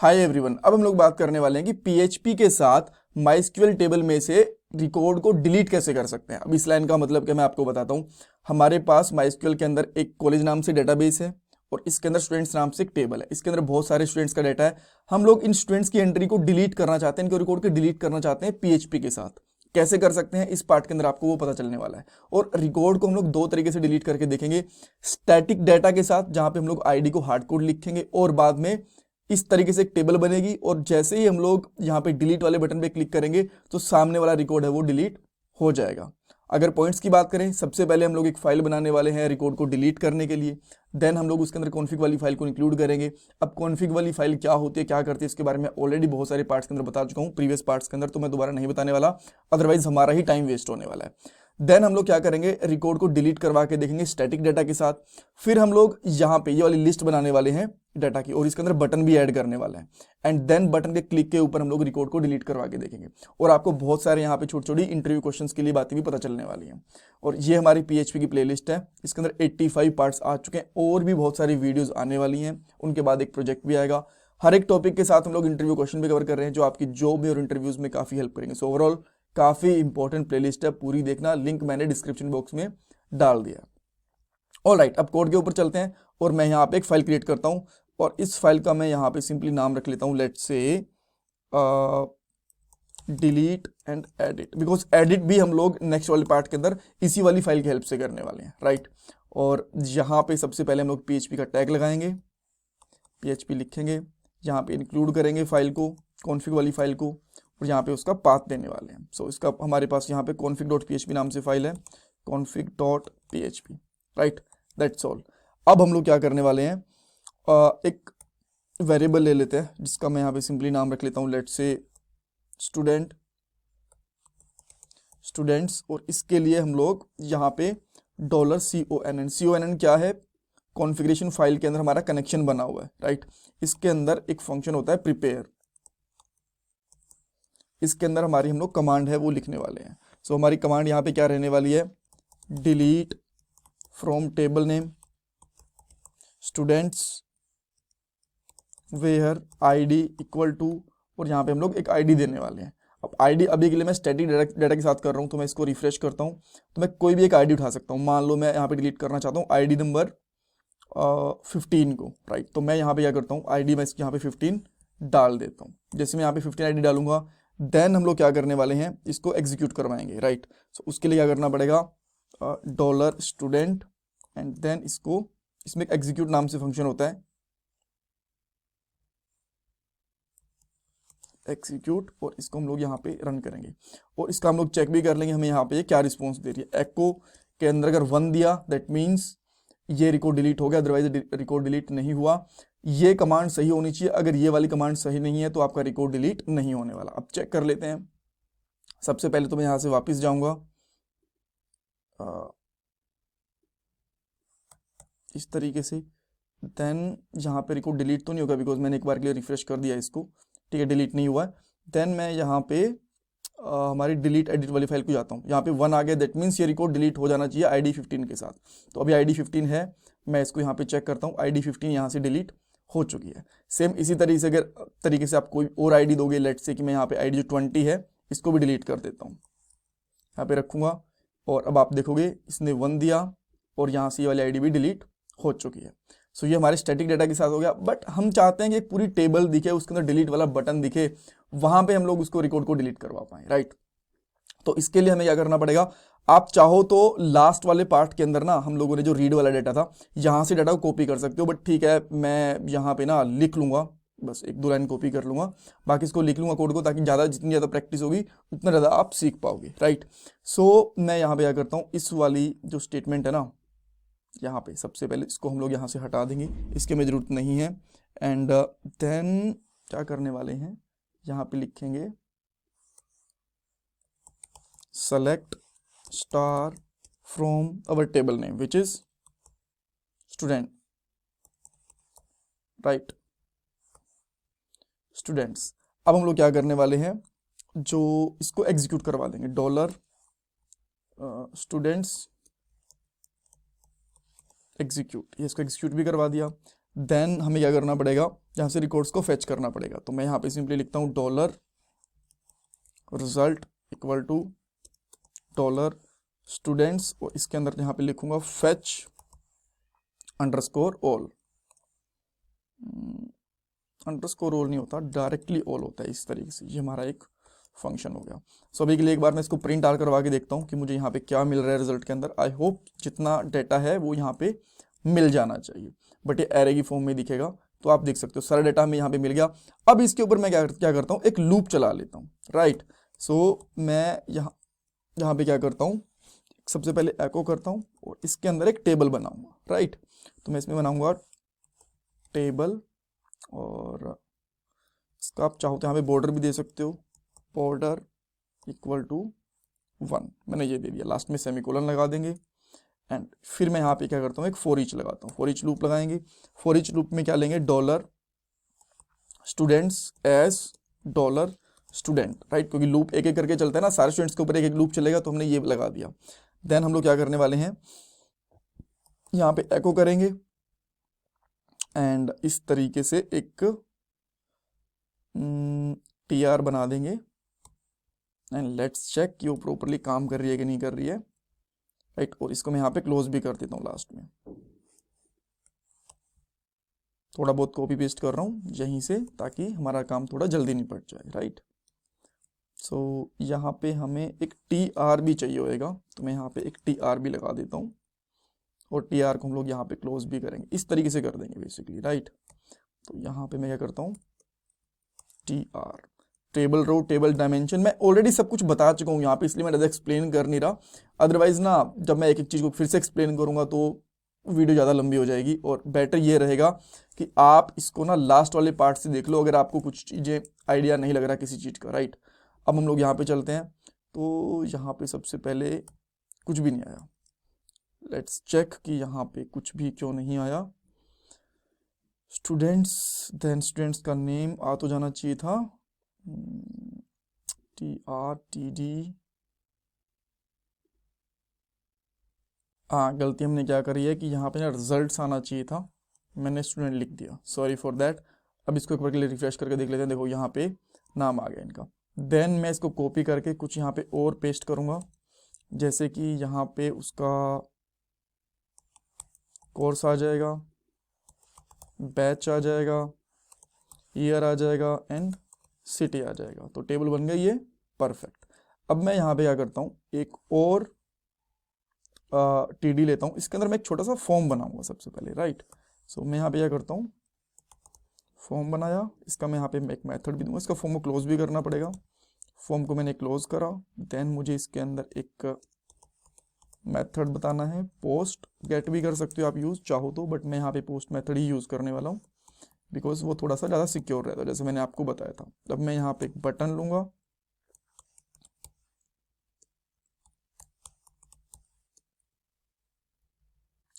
Hi everyone, अब हम लोग बात करने वाले हैं कि पीएचपी के साथ माइस्क्यूएल टेबल में से रिकॉर्ड को डिलीट कैसे कर सकते हैं। अब इस लाइन का मतलब क्या मैं आपको बताता हूँ। हमारे पास माइस्क्यूएल के अंदर एक कॉलेज नाम से डेटाबेस है और इसके अंदर स्टूडेंट्स नाम से एक टेबल है। इसके अंदर बहुत सारे स्टूडेंट्स का डाटा है। हम लोग इन स्टूडेंट्स की एंट्री को डिलीट करना चाहते हैं, इनके रिकॉर्ड को डिलीट करना चाहते हैं पीएचपी के साथ। कैसे कर सकते हैं, इस पार्ट के अंदर आपको वो पता चलने वाला है। और रिकॉर्ड को हम लोग दो तरीके से डिलीट करके देखेंगे। स्टैटिक डाटा के साथ, जहां पे हम लोग आईडी को हार्ड कोड लिखेंगे और बाद में इस तरीके से एक टेबल बनेगी और जैसे ही हम लोग यहाँ पे डिलीट वाले बटन पे क्लिक करेंगे तो सामने वाला रिकॉर्ड है वो डिलीट हो जाएगा। अगर पॉइंट्स की बात करें, सबसे पहले हम लोग एक फाइल बनाने वाले हैं रिकॉर्ड को डिलीट करने के लिए। देन हम लोग उसके अंदर कॉन्फिग वाली फाइल को इंक्लूड करेंगे। अब कॉन्फिग वाली फाइल क्या होती है, क्या करती है, इसके बारे में ऑलरेडी बहुत सारे पार्ट्स के अंदर बता चुका हूँ प्रीवियस पार्ट्स के अंदर, तो मैं दोबारा नहीं बताने वाला, अदरवाइज हमारा ही टाइम वेस्ट होने वाला है। देन हम लोग क्या करेंगे, रिकॉर्ड को डिलीट करवा के देखेंगे स्टैटिक डाटा के साथ। फिर हम लोग यहाँ पे ये वाली लिस्ट बनाने वाले हैं डाटा की और इसके अंदर बटन भी ऐड करने वाले हैं। एंड देन बटन के क्लिक के ऊपर हम लोग रिकॉर्ड को डिलीट करवा के देखेंगे और आपको बहुत सारे यहाँ पे छोटी छोटी इंटरव्यू क्वेश्चंस के लिए बातें भी पता चलने वाली हैं। और ये हमारी पीएचपी की प्लेलिस्ट है, इसके अंदर 85 पार्ट्स आ चुके हैं और भी बहुत सारी वीडियोस आने वाली हैं। उनके बाद एक प्रोजेक्ट भी आएगा। हर एक टॉपिक के साथ हम लोग इंटरव्यू क्वेश्चन भी कवर कर रहे हैं जो आपकी जॉब में और इंटरव्यूज में काफी हेल्प करेंगे। सो ओवरऑल काफी इंपॉर्टेंट प्लेलिस्ट है, पूरी देखना, लिंक मैंने डिस्क्रिप्शन बॉक्स में डाल दिया। ऑलराइट, अब कोड के ऊपर चलते हैं और मैं यहाँ पे एक फाइल क्रिएट करता हूँ और इस फाइल का मैं यहाँ पे सिंपली नाम रख लेता हूँ, let's say delete and edit, because edit भी हम लोग नेक्स्ट वाले पार्ट के अंदर इसी वाली फाइल की हेल्प से करने वाले हैं, राइट। और यहाँ पे सबसे पहले हम लोग पीएचपी का टैग लगाएंगे, पीएचपी लिखेंगे, यहाँ पे इंक्लूड करेंगे फाइल को, कॉन्फिग वाली फाइल को, और यहाँ पे उसका पाथ देने वाले हैं। सो इसका हमारे पास यहाँ पे config.php नाम से फाइल है, config.php, राइट, दैट्स ऑल। अब हम लोग क्या करने वाले हैं, एक वेरिएबल ले लेते हैं जिसका मैं यहाँ पे सिंपली नाम रख लेता हूँ, लेट्स से स्टूडेंट्स। और इसके लिए हम लोग यहाँ पे $CONN क्या है, कॉन्फ़िगरेशन फाइल के अंदर हमारा कनेक्शन बना हुआ है, राइट। इसके अंदर एक फंक्शन होता है प्रिपेयर, इसके अंदर हमारी हम लोग कमांड है वो लिखने वाले हैं। सो हमारी कमांड यहाँ पे क्या रहने वाली है, delete from table name students where ID equal to, और यहाँ पे हम लोग एक आईडी देने वाले हैं। अब आईडी अभी के लिए मैं स्टैटिक डाटा के साथ कर रहा हूँ, तो मैं इसको रिफ्रेश करता हूँ तो मैं कोई भी एक आईडी उठा सकता हूँ। मान लो मैं यहाँ पे डिलीट करना चाहता हूँ आईडी नंबर 15 को, राइट। तो मैं यहाँ पे क्या करता हूँ, आईडी मैं यहाँ पे 15 डाल देता हूँ। जैसे मैं यहाँ पे 15 आईडी डालूंगा, देन हम लोग क्या करने वाले हैं, इसको एग्जीक्यूट करवाएंगे, राइट। सो उसके लिए क्या करना पड़ेगा, $student एंड देन इसको, इसमें एग्जीक्यूट नाम से फंक्शन होता है, एग्जीक्यूट, और इसको हम लोग यहाँ पे रन करेंगे और इसका हम लोग चेक भी कर लेंगे हमें यहाँ पे क्या रिस्पॉन्स दे रही है। एको के अंदर अगर 1 दिया दैट मीन्स ये रिकॉर्ड डिलीट हो गया, अदरवाइज रिकॉर्ड डिलीट नहीं हुआ। ये कमांड सही होनी चाहिए, अगर ये वाली कमांड सही नहीं है तो आपका रिकॉर्ड डिलीट नहीं होने वाला। अब चेक कर लेते हैं। सबसे पहले तो मैं यहाँ से वापस जाऊंगा, इस तरीके से। देन यहाँ पे रिकॉर्ड डिलीट तो नहीं होगा बिकॉज मैंने एक बार के लिए रिफ्रेश कर दिया इसको, ठीक है, डिलीट नहीं हुआ। देन मैं यहाँ पे हमारी डिलीट एडिट वाली फाइल को जाता हूँ, यहाँ पे 1 आ गया, दैट मीन्स ये रिकॉर्ड डिलीट हो जाना चाहिए आईडी 15 के साथ। तो अभी आईडी 15 है, मैं इसको यहाँ पे चेक करता हूँ, आईडी 15 यहाँ से डिलीट हो चुकी है। सेम इसी तरीके से आप कोई और आईडी दोगे, लेट्स से कि मैं यहाँ पे आईडी जो 20 है इसको भी डिलीट कर देता हूँ, यहाँ पे रखूँगा। और अब आप देखोगे इसने 1 दिया और यहाँ से ये वाली आईडी भी डिलीट हो चुकी है। सो ये हमारे स्टैटिक डाटा के साथ हो गया, बट हम चाहते हैं कि एक पूरी टेबल दिखे, उसके अंदर डिलीट वाला बटन दिखे, वहां पे हम लोग उसको रिकॉर्ड को डिलीट करवा पाए, राइट। तो इसके लिए हमें क्या करना पड़ेगा, आप चाहो तो लास्ट वाले पार्ट के अंदर ना हम लोगों ने जो रीड वाला डाटा था यहाँ से डाटा को कॉपी कर सकते हो, बट ठीक है मैं यहाँ पे ना लिख लूंगा, बस 1-2 लाइन कॉपी कर लूंगा, बाकी इसको लिख लूंगा कोड को, ताकि जितनी ज़्यादा प्रैक्टिस होगी उतना ज़्यादा आप सीख पाओगे, राइट। सो मैं यहाँ पे क्या करता हूँ, इस वाली जो स्टेटमेंट है ना, यहाँ पे सबसे पहले इसको हम लोग यहाँ से हटा देंगे, इसके में ज़रूरत नहीं है। एंड देन क्या करने वाले हैं, यहाँ पे लिखेंगे select star from our table name which is student, right, students। अब हम लोग क्या करने वाले हैं, जो इसको एग्जीक्यूट करवा देंगे, $students एग्जीक्यूट, ये इसको एग्जीक्यूट भी करवा दिया। देन हमें क्या करना पड़ेगा, यहाँ से रिकॉर्ड्स को फेच करना पड़ेगा। तो मैं यहाँ पे सिंपली लिखता हूँ dollar result equal to dollar students, और इसके अंदर यहाँ पे लिखूंगा fetch underscore all. Underscore all नहीं होता, डायरेक्टली ऑल होता है इस तरीके से। ये हमारा एक फंक्शन हो गया। सो अभी के लिए एक बार मैं इसको प्रिंट आउट करवा के देखता हूँ कि मुझे यहाँ पे क्या मिल रहा है रिजल्ट के अंदर। आई होप जितना डेटा है वो यहाँ पे मिल जाना चाहिए, बट ये एरे की फॉर्म में दिखेगा। तो आप देख सकते हो सारा डेटा हमें यहाँ पे मिल गया। अब इसके ऊपर मैं क्या करता हूँ, एक लूप चला लेता हूँ, राइट। सो मैं यहाँ पे क्या करता हूँ, सबसे पहले एको करता हूँ और इसके अंदर एक टेबल बनाऊंगा, राइट। तो मैं इसमें बनाऊंगा टेबल, और इसका आप चाहो तो यहाँ पे बॉर्डर भी दे सकते हो, बॉर्डर इक्वल टू 1, मैंने ये दे दिया। लास्ट में सेमीकोलन लगा देंगे एंड फिर मैं यहाँ पे क्या करता हूँ, एक फॉर ईच लगाता हूँ। फॉर ईच लूप लगाएंगे। फॉर ईच लूप में क्या लेंगे, dollar students as dollar student, right, क्योंकि लूप एक एक करके चलता है ना, सारे स्टूडेंट्स के ऊपर एक एक लूप चलेगा, तो हमने ये लगा दिया। देन हम लोग क्या करने वाले हैं, यहाँ पे एको करेंगे एंड इस तरीके से एक TR बना देंगे एंड लेट्स चेक कि वो प्रॉपरली काम कर रही है कि नहीं कर रही है, राइट। और इसको मैं यहाँ पे क्लोज भी कर देता हूँ लास्ट में। थोड़ा बहुत कॉपी पेस्ट कर रहा हूँ यहीं से, ताकि हमारा काम थोड़ा जल्दी निपट जाए, राइट। सो यहाँ पे हमें एक TR भी चाहिए होएगा, तो मैं यहाँ पे एक TR भी लगा देता हूँ और TR को हम लोग यहाँ पे क्लोज भी करेंगे। इस तरीके से कर देंगे बेसिकली, राइट। तो यहाँ पे मैं क्या करता हूँ, TR table row table dimension. मैं ऑलरेडी सब कुछ बता चुका हूँ यहाँ पे, इसलिए मैं ज़्यादा एक्सप्लेन कर नहीं रहा। अदरवाइज ना जब मैं एक एक चीज़ को फिर से एक्सप्लेन करूँगा तो वीडियो ज़्यादा लंबी हो जाएगी, और बेटर ये रहेगा कि आप इसको ना लास्ट वाले पार्ट से देख लो, अगर आपको कुछ चीज़ें आइडिया नहीं लग रहा किसी चीज़ का, राइट। अब हम लोग यहाँ पे चलते हैं। तो यहाँ पे सबसे पहले कुछ भी नहीं आया, लेट्स चेक कि यहाँ पे कुछ भी क्यों नहीं आया। स्टूडेंट्स, देन स्टूडेंट्स का नेम आ तो जाना चाहिए था, TRTD। हाँ, गलती हमने क्या करी है कि यहाँ पे ना रिजल्ट्स आना चाहिए था, मैंने स्टूडेंट लिख दिया, सॉरी फॉर दैट। अब इसको एक बार के लिए रिफ्रेश करके देख लेते हैं। देखो यहाँ पे नाम आ गया इनका। देन मैं इसको कॉपी करके कुछ यहाँ पे और पेस्ट करूँगा, जैसे कि यहाँ पे उसका कोर्स आ जाएगा, बैच आ जाएगा, ईयर आ जाएगा एंड सिटी आ जाएगा। तो टेबल बन गई ये, परफेक्ट। अब मैं यहाँ पे क्या करता हूँ, एक और TD लेता हूँ। इसके अंदर मैं एक छोटा सा फॉर्म बनाऊंगा सबसे पहले, राइट। सो मैं यहाँ पे क्या करता हूँ, फॉर्म बनाया, इसका मैं यहाँ पे एक मेथड भी दूंगा। इसका फॉर्म को क्लोज भी करना पड़ेगा। फॉर्म को मैंने क्लोज करा, देन मुझे इसके अंदर एक मेथड बताना है, पोस्ट गेट भी कर सकते हो आप यूज़ चाहो तो, बट मैं यहाँ पे पोस्ट मेथड ही यूज़ करने वाला हूँ, बिकॉज वो थोड़ा सा ज़्यादा सिक्योर रहता है, जैसे मैंने आपको बताया था। अब मैं यहाँ पे एक बटन लूँगा,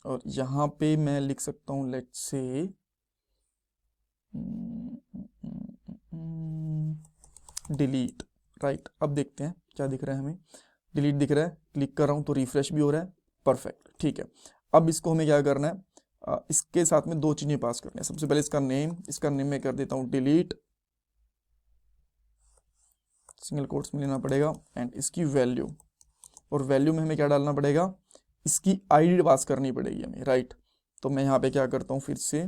और यहाँ पे मैं लिख सकता हूँ लेट्स से डिलीट, राइट। अब देखते हैं क्या दिख रहा है हमें, डिलीट दिख रहा है, क्लिक कर रहा हूँ तो रिफ्रेश भी हो रहा है, परफेक्ट, ठीक है। अब इसको हमें क्या करना है, इसके साथ में दो चीज़ें पास करनी है। सबसे पहले इसका नेम मैं कर देता हूँ डिलीट, सिंगल कोट्स में लेना पड़ेगा, एंड इसकी वैल्यू, और वैल्यू में हमें क्या डालना पड़ेगा, इसकी आईडी पास करनी पड़ेगी हमें, राइट। तो मैं यहाँ पे क्या करता हूँ, फिर से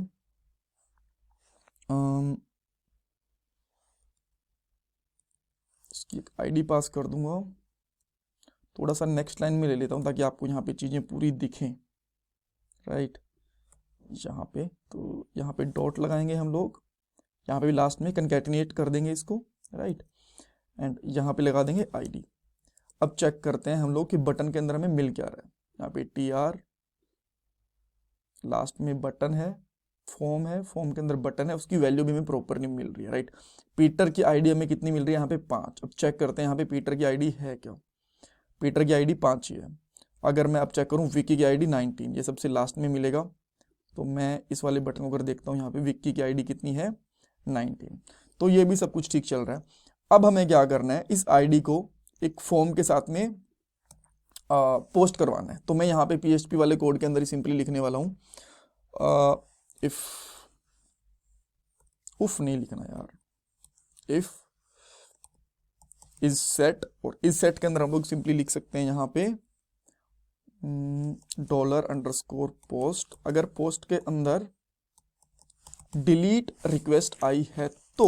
इसकी एक आईडी पास कर दूंगा। थोड़ा सा नेक्स्ट लाइन में ले लेता हूँ ताकि आपको यहाँ पे चीज़ें पूरी दिखें, राइट। यहाँ पे तो यहाँ पे डॉट लगाएंगे हम लोग, यहाँ पे भी लास्ट में कंकैटिनेट कर देंगे इसको, राइट, एंड यहाँ पे लगा देंगे आईडी। अब चेक करते हैं हम लोग कि बटन के अंदर हमें मिल क्या रहा है। यहाँ पे TR, लास्ट में बटन है, फॉर्म है, फॉर्म के अंदर बटन है, उसकी वैल्यू भी हमें प्रॉपर नहीं मिल रही है, राइट। पीटर की आईडी हमें कितनी मिल रही है, यहाँ पे 5। अब चेक करते हैं यहाँ पे पीटर की आईडी है क्या, पीटर की आईडी 5 ही है। अगर मैं अब चेक करूँ विक्की की आईडी 19, ये सबसे लास्ट में मिलेगा। तो मैं इस वाले बटन को अगर देखता हूँ, यहाँ पे विक्की की आईडी कितनी है, 19। तो ये भी सब कुछ ठीक चल रहा है। अब हमें क्या करना है, इस आईडी को एक फॉर्म के साथ में पोस्ट करवाना है। तो मैं यहाँ पे PHP वाले कोड के अंदर ही सिंपली लिखने वाला हूँ, इफ उफ नहीं लिखना यार, इफ इज सेट, और इज सेट के अंदर हम लोग सिंपली लिख सकते हैं यहाँ पे $_पोस्ट। अगर पोस्ट के अंदर डिलीट रिक्वेस्ट आई है तो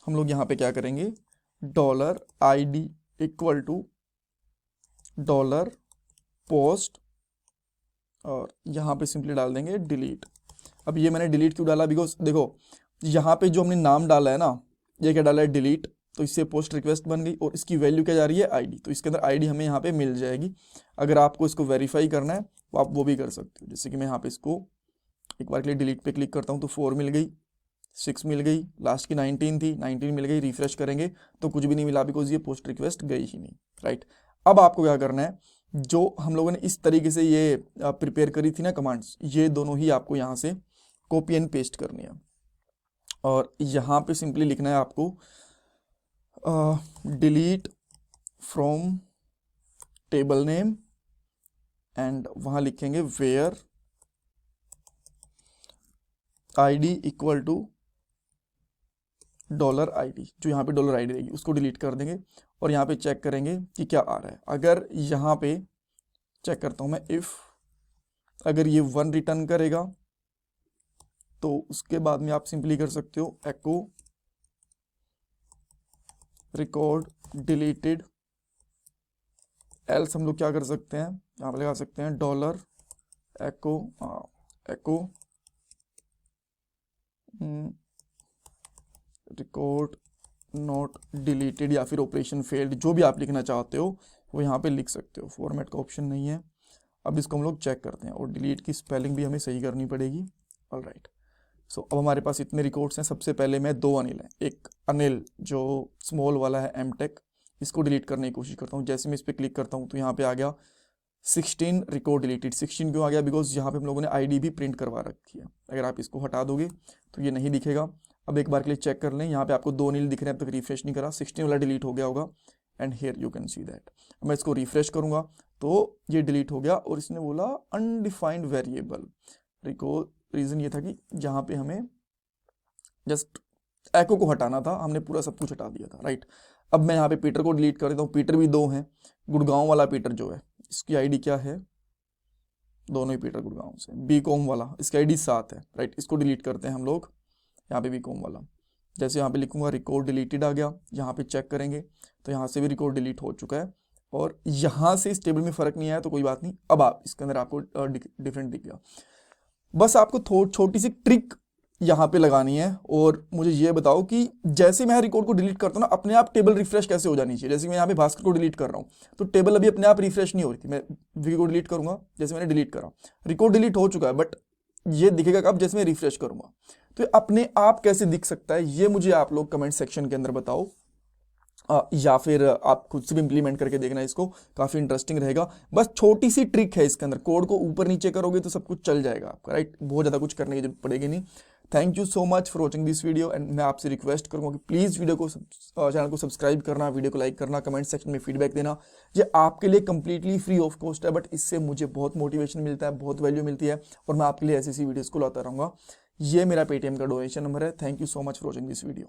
हम लोग यहाँ पे क्या करेंगे, $ID इक्वल टू $पोस्ट, और यहाँ पे सिंपली डाल देंगे डिलीट। अब ये मैंने डिलीट क्यों डाला, बिकॉज देखो यहाँ पे जो हमने नाम डाला है ना, ये क्या डाला है डिलीट, तो इससे पोस्ट रिक्वेस्ट बन गई, और इसकी वैल्यू क्या जा रही है आईडी, तो इसके अंदर आईडी हमें यहाँ पे मिल जाएगी। अगर आपको इसको वेरीफाई करना है तो आप वो भी कर सकते हो, जैसे कि मैं यहाँ पे इसको एक बार के लिए डिलीट पे क्लिक करता हूँ तो 4 मिल गई, 6 मिल गई, लास्ट की 19 थी, 19 मिल गई, रिफ्रेश करेंगे तो कुछ भी नहीं मिला बिकॉज ये पोस्ट रिक्वेस्ट गई ही नहीं, राइट। अब आपको क्या करना है, जो हम लोगों ने इस तरीके से ये प्रिपेयर करी थी ना कमांड्स, ये दोनों ही आपको यहाँ से कॉपी एंड पेस्ट करनी है, और यहाँ पे सिंपली लिखना है आपको delete from table name, and वहाँ लिखेंगे where ID equal to $ID, जो यहाँ पे $ID रहेगी उसको डिलीट कर देंगे, और यहाँ पे चेक करेंगे कि क्या आ रहा है। अगर यहाँ पे चेक करता हूँ मैं, इफ अगर ये 1 रिटर्न करेगा तो उसके बाद में आप सिंपली कर सकते हो एको रिकॉर्ड डिलीटेड, एल्स हम लोग क्या कर सकते हैं, यहाँ पे लगा सकते हैं एको रिकॉर्ड नॉट डिलीटेड, या फिर ऑपरेशन फेल्ड, जो भी आप लिखना चाहते हो वो यहाँ पे लिख सकते हो। फॉर्मेट का ऑप्शन नहीं है। अब इसको हम लोग चेक करते हैं, और डिलीट की स्पेलिंग भी हमें सही करनी पड़ेगी। ऑलराइट, सो अब हमारे पास इतने रिकॉर्ड्स हैं। सबसे पहले मैं 2 अनिल हैं, एक अनिल जो स्मॉल वाला है एमटेक, इसको डिलीट करने की कोशिश करता हूँ। जैसे मैं इस पर क्लिक करता हूँ तो यहाँ पे आ गया 16 रिकॉर्ड डिलीटेड। 16 क्यों आ गया, बिकॉज यहाँ पे हम लोगों ने आईडी भी प्रिंट करवा रखी है। अगर आप इसको हटा दोगे तो ये नहीं दिखेगा। अब एक बार के लिए चेक कर लें, यहाँ पे आपको 2 अनिल दिख रहे हैं, अब तक रिफ्रेश नहीं करा, 16 वाला डिलीट हो गया होगा, and here you can see that. मैं इसको रिफ्रेश करूंगा तो ये डिलीट हो गया, और इसने बोला अनडिफाइंड वेरिएबल। रीजन ये था कि जहाँ पे हमें जस्ट एको को हटाना था, हमने पूरा सब कुछ हटा दिया था, राइट। अब मैं यहाँ पे पीटर को डिलीट कर देता हूँ। पीटर भी 2 हैं, गुड़गांव वाला पीटर जो है इसकी आईडी क्या है, दोनों ही पीटर गुड़गांव से। बी कॉम वाला इसकी आईडी 7 है, राइट। इसको डिलीट करते हैं हम लोग। यहाँ पे बी कॉम वाला, जैसे यहाँ पे लिखूंगा रिकॉर्ड डिलीटेड आ गया, यहाँ पे चेक करेंगे तो यहाँ से भी रिकॉर्ड डिलीट हो चुका है, और यहाँ से इस टेबल में फर्क नहीं आया तो कोई बात नहीं। अब आप इसके अंदर आपको डिफरेंट दिख गया। बस आपको छोटी सी ट्रिक यहाँ पे लगानी है, और मुझे ये बताओ कि जैसे मैं रिकॉर्ड को डिलीट करता हूँ ना, अपने आप टेबल रिफ्रेश कैसे हो जानी चाहिए। जैसे मैं यहाँ पे भास्कर को डिलीट कर रहा हूँ तो टेबल अभी अपने आप रिफ्रेश नहीं हो रही थी। मैं वी को डिलीट करूंगा, जैसे मैंने डिलीट करा, रिकॉर्ड डिलीट हो चुका है, बट ये दिखेगा कब, जैसे मैं रिफ्रेश करूंगा। तो अपने आप कैसे दिख सकता है, ये मुझे आप लोग कमेंट सेक्शन के अंदर बताओ, या फिर आप खुद से भी इंप्लीमेंट करके देखना, इसको काफी इंटरेस्टिंग रहेगा। बस छोटी सी ट्रिक है इसके अंदर, कोड को ऊपर नीचे करोगे तो सब कुछ चल जाएगा आपका, राइट। बहुत ज्यादा कुछ करने की जरूरत पड़ेगी नहीं। Thank you so much for watching this video, and मैं आपसे रिक्वेस्ट करूंगा कि प्लीज वीडियो को चैनल को सब्सक्राइब करना, वीडियो को लाइक करना, कमेंट सेक्शन में फीडबैक देना। ये आपके लिए कंप्लीटली फ्री ऑफ कॉस्ट है, बट इससे मुझे बहुत मोटिवेशन मिलता है, बहुत वैल्यू मिलती है, और मैं आपके लिए ऐसी वीडियोस को लाता रहूंगा। ये मेरा पेटीएम का डोनेशन नंबर है। Thank you so much for watching this video.